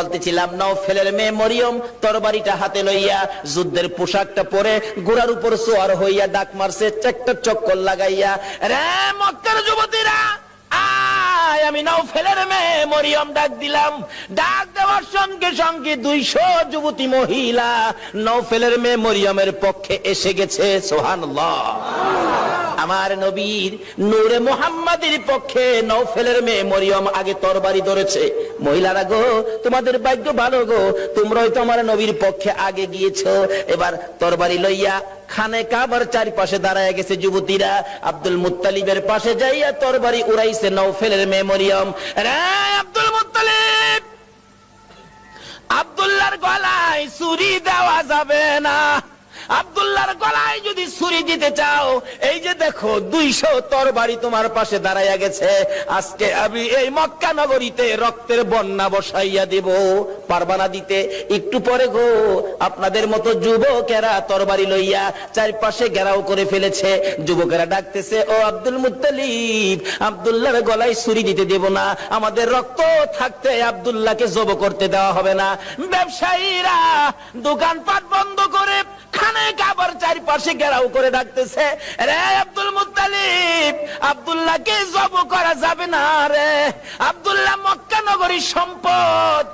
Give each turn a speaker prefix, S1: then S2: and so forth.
S1: বলতেছিলাম, নওফেলের মেয়ে মরিয়ম তরবারিটা হাতে লইয়া যুদ্ধের পোশাকটা পরে ঘোড়ার উপর সোয়ার হইয়া ডাক মারছে, একটা চক্কর লাগাইয়া, রে মক্কার যুবতীরা, আমি নওফেলের মেয়ে মরিয়ম ডাক দিলাম। ডাক দেওয়ার সঙ্গে সঙ্গে 200 যুবতী মহিলা নওফেলের মেয়ে মরিয়মের পক্ষে এসে গেছে। সুবহানাল্লাহ। আমার নবীর নূরে মুহাম্মাদের পক্ষে নওফেলের মেয়ে মরিয়ম আগে তরবারি ধরেছে। মহিলারা গো, তোমাদের ভাগ্য ভালো গো, তোমরাই তো আমার নবীর পক্ষে আগে গিয়েছো। এবার তরবারি লইয়া খানে কাবার চারপাশে দাঁড়ায় গেছে যুবতীরা। আব্দুল মুত্তালিবের পাশে যাইয়া তরবারি উড়াইছে নওফেলের মেয়ে মরিয়ম। রে আব্দুল মুত্তালিব, আব্দুল্লাহর গলায় ছুরি দেওয়া যাবে না। আব্দুল্লাহর গলায় যদি ছুরি দিতে চাও, এই যে দেখো 200 তরবারি তোমার পাশে দাঁড়াইয়া গেছে, আজকে আমি এই মক্কা নগরীতে রক্তের বন্যা বসাইয়া দেব। পারবা না দিতে? একটু পরে গো, আপনাদের মতো যুবকেরা তরবারি লইয়া চারপাশে ঘেরাও করে ফেলেছে। যুবকেরা ডাকতেছে, ও আব্দুল মুত্তালিব, আব্দুল্লাহর গলায় ছুরি দিতে দেব না, আমাদের রক্ত থাকতে আব্দুল্লাহকে জব করতে দেওয়া হবে না। ব্যবসায়ীরা দোকানপাট বন্ধ করে খানে কাবার চারপাশে ঘেরাও করে ডাকতেছে, রে আব্দুল মুত্তালিব, আব্দুল্লাহকে জব করা যাবে না রে, আব্দুল্লাহ মক্কা নগরীর সম্পদ।